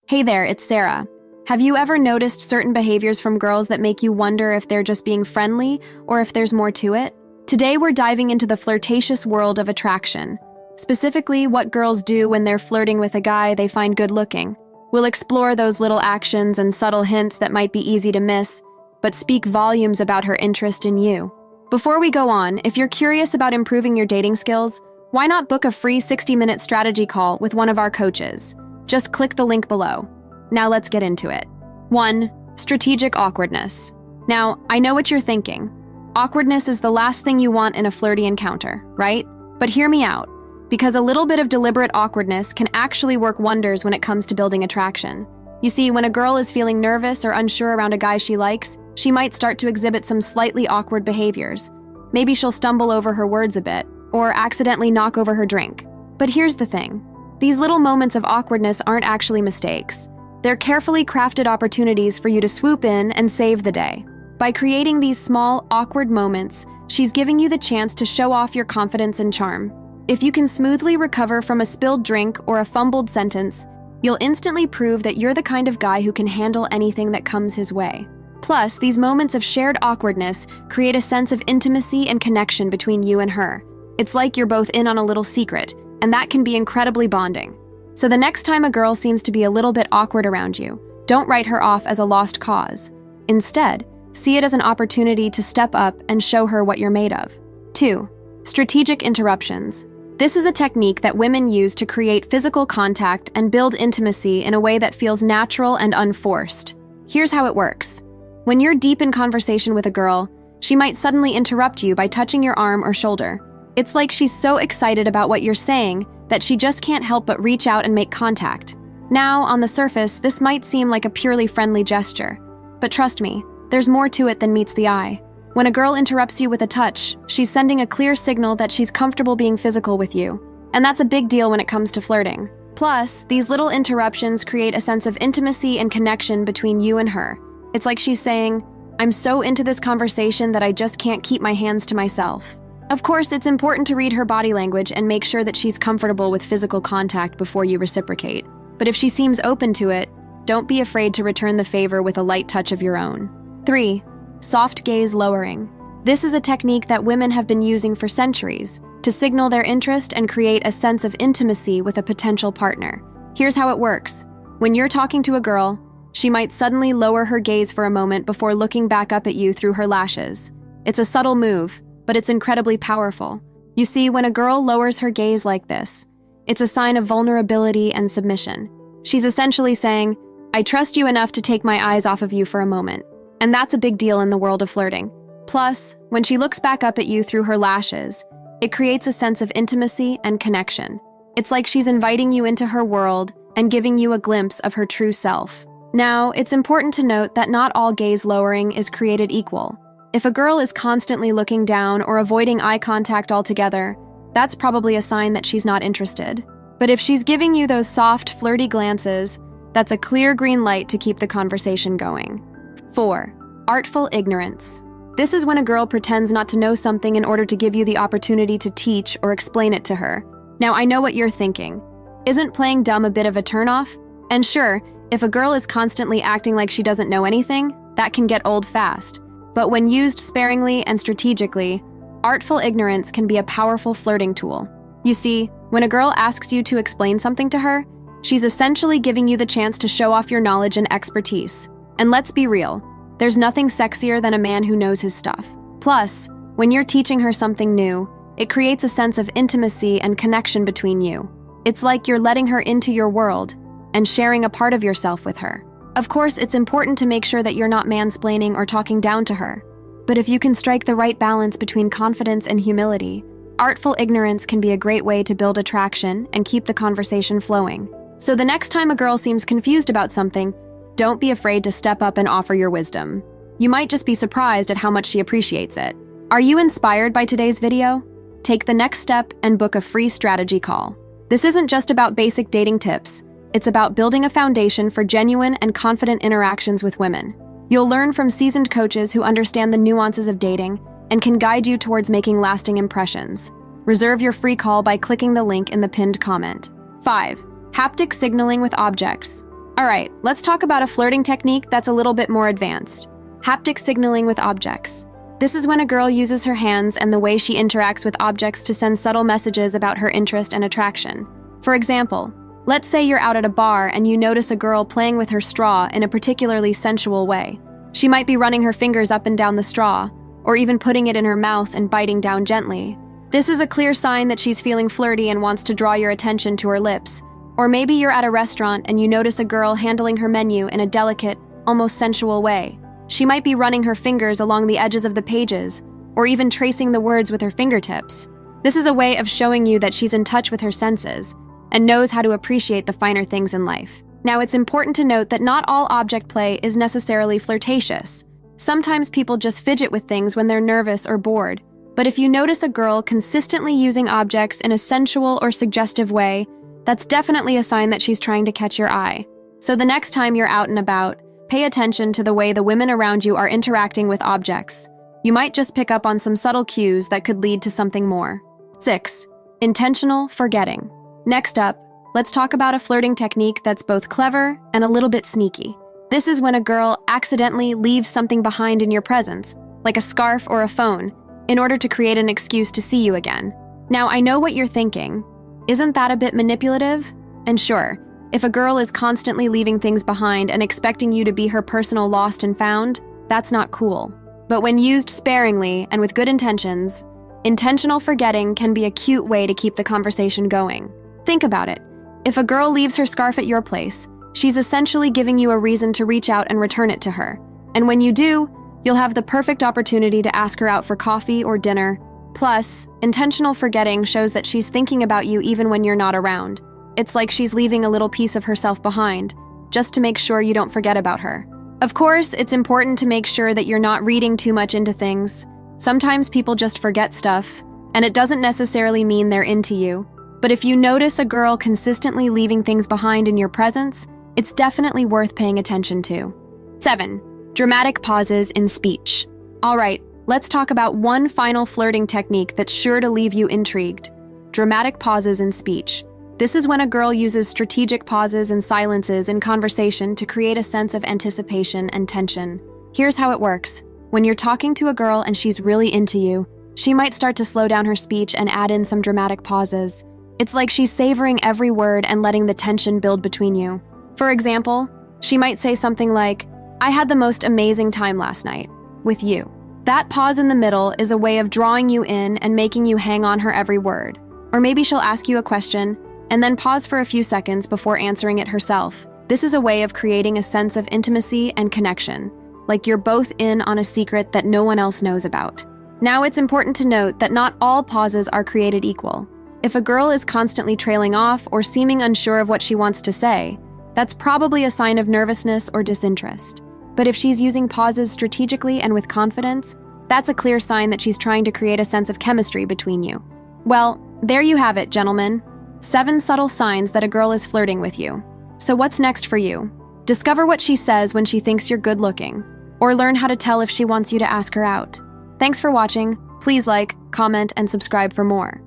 Hey there, it's Sarah. Have you ever noticed certain behaviors from girls that make you wonder if they're just being friendly or if there's more to it? Today we're diving into the flirtatious world of attraction, specifically what girls do when they're flirting with a guy they find good-looking. We'll explore those little actions and subtle hints that might be easy to miss, but speak volumes about her interest in you. Before we go on, if you're curious about improving your dating skills, why not book a free 60-minute strategy call with one of our coaches? Just click the link below. Now let's get into it. 1. Strategic awkwardness. Now, I know what you're thinking. Awkwardness is the last thing you want in a flirty encounter, right? But hear me out, because a little bit of deliberate awkwardness can actually work wonders when it comes to building attraction. You see, when a girl is feeling nervous or unsure around a guy she likes, she might start to exhibit some slightly awkward behaviors. Maybe she'll stumble over her words a bit, or accidentally knock over her drink. But here's the thing. These little moments of awkwardness aren't actually mistakes. They're carefully crafted opportunities for you to swoop in and save the day. By creating these small, awkward moments, she's giving you the chance to show off your confidence and charm. If you can smoothly recover from a spilled drink or a fumbled sentence, you'll instantly prove that you're the kind of guy who can handle anything that comes his way. Plus, these moments of shared awkwardness create a sense of intimacy and connection between you and her. It's like you're both in on a little secret, and that can be incredibly bonding. So the next time a girl seems to be a little bit awkward around you, don't write her off as a lost cause. Instead, see it as an opportunity to step up and show her what you're made of. 2. Strategic interruptions. This is a technique that women use to create physical contact and build intimacy in a way that feels natural and unforced. Here's how it works. When you're deep in conversation with a girl, she might suddenly interrupt you by touching your arm or shoulder. It's like she's so excited about what you're saying that she just can't help but reach out and make contact. Now, on the surface, this might seem like a purely friendly gesture. But trust me, there's more to it than meets the eye. When a girl interrupts you with a touch, she's sending a clear signal that she's comfortable being physical with you. And that's a big deal when it comes to flirting. Plus, these little interruptions create a sense of intimacy and connection between you and her. It's like she's saying, "I'm so into this conversation that I just can't keep my hands to myself." Of course, it's important to read her body language and make sure that she's comfortable with physical contact before you reciprocate. But if she seems open to it, don't be afraid to return the favor with a light touch of your own. 3. Soft gaze lowering. This is a technique that women have been using for centuries to signal their interest and create a sense of intimacy with a potential partner. Here's how it works. When you're talking to a girl, she might suddenly lower her gaze for a moment before looking back up at you through her lashes. It's a subtle move, but it's incredibly powerful. You see, when a girl lowers her gaze like this, it's a sign of vulnerability and submission. She's essentially saying, "I trust you enough to take my eyes off of you for a moment." And that's a big deal in the world of flirting. Plus, when she looks back up at you through her lashes, it creates a sense of intimacy and connection. It's like she's inviting you into her world and giving you a glimpse of her true self. Now, it's important to note that not all gaze lowering is created equal. If a girl is constantly looking down or avoiding eye contact altogether, that's probably a sign that she's not interested. But if she's giving you those soft, flirty glances, that's a clear green light to keep the conversation going. 4. Artful ignorance. This is when a girl pretends not to know something in order to give you the opportunity to teach or explain it to her. Now, I know what you're thinking. Isn't playing dumb a bit of a turnoff? And sure, if a girl is constantly acting like she doesn't know anything, that can get old fast. But when used sparingly and strategically, artful ignorance can be a powerful flirting tool. You see, when a girl asks you to explain something to her, she's essentially giving you the chance to show off your knowledge and expertise. And let's be real, there's nothing sexier than a man who knows his stuff. Plus, when you're teaching her something new, it creates a sense of intimacy and connection between you. It's like you're letting her into your world and sharing a part of yourself with her. Of course, it's important to make sure that you're not mansplaining or talking down to her. But if you can strike the right balance between confidence and humility, artful ignorance can be a great way to build attraction and keep the conversation flowing. So the next time a girl seems confused about something, don't be afraid to step up and offer your wisdom. You might just be surprised at how much she appreciates it. Are you inspired by today's video? Take the next step and book a free strategy call. This isn't just about basic dating tips. It's about building a foundation for genuine and confident interactions with women. You'll learn from seasoned coaches who understand the nuances of dating and can guide you towards making lasting impressions. Reserve your free call by clicking the link in the pinned comment. 5. Haptic signaling with objects. Alright, let's talk about a flirting technique that's a little bit more advanced. Haptic signaling with objects. This is when a girl uses her hands and the way she interacts with objects to send subtle messages about her interest and attraction. For example, let's say you're out at a bar and you notice a girl playing with her straw in a particularly sensual way. She might be running her fingers up and down the straw, or even putting it in her mouth and biting down gently. This is a clear sign that she's feeling flirty and wants to draw your attention to her lips. Or maybe you're at a restaurant and you notice a girl handling her menu in a delicate, almost sensual way. She might be running her fingers along the edges of the pages, or even tracing the words with her fingertips. This is a way of showing you that she's in touch with her senses and knows how to appreciate the finer things in life. Now, it's important to note that not all object play is necessarily flirtatious. Sometimes people just fidget with things when they're nervous or bored. But if you notice a girl consistently using objects in a sensual or suggestive way, that's definitely a sign that she's trying to catch your eye. So the next time you're out and about, pay attention to the way the women around you are interacting with objects. You might just pick up on some subtle cues that could lead to something more. 6. Intentional forgetting. Next up, let's talk about a flirting technique that's both clever and a little bit sneaky. This is when a girl accidentally leaves something behind in your presence, like a scarf or a phone, in order to create an excuse to see you again. Now, I know what you're thinking. Isn't that a bit manipulative? And sure, if a girl is constantly leaving things behind and expecting you to be her personal lost and found, that's not cool. But when used sparingly and with good intentions, intentional forgetting can be a cute way to keep the conversation going. Think about it. If a girl leaves her scarf at your place, she's essentially giving you a reason to reach out and return it to her. And when you do, you'll have the perfect opportunity to ask her out for coffee or dinner. Plus, intentional forgetting shows that she's thinking about you even when you're not around. It's like she's leaving a little piece of herself behind, just to make sure you don't forget about her. Of course, it's important to make sure that you're not reading too much into things. Sometimes people just forget stuff, and it doesn't necessarily mean they're into you. But if you notice a girl consistently leaving things behind in your presence, it's definitely worth paying attention to. 7. Dramatic pauses in speech. All right, let's talk about one final flirting technique that's sure to leave you intrigued. Dramatic pauses in speech. This is when a girl uses strategic pauses and silences in conversation to create a sense of anticipation and tension. Here's how it works. When you're talking to a girl and she's really into you, she might start to slow down her speech and add in some dramatic pauses. It's like she's savoring every word and letting the tension build between you. For example, she might say something like, "I had the most amazing time last night with you." That pause in the middle is a way of drawing you in and making you hang on her every word. Or maybe she'll ask you a question and then pause for a few seconds before answering it herself. This is a way of creating a sense of intimacy and connection, like you're both in on a secret that no one else knows about. Now, it's important to note that not all pauses are created equal. If a girl is constantly trailing off or seeming unsure of what she wants to say, that's probably a sign of nervousness or disinterest. But if she's using pauses strategically and with confidence, that's a clear sign that she's trying to create a sense of chemistry between you. Well, there you have it, gentlemen. 7 subtle signs that a girl is flirting with you. So what's next for you? Discover what she says when she thinks you're good looking, or learn how to tell if she wants you to ask her out. Thanks for watching. Please like, comment, and subscribe for more.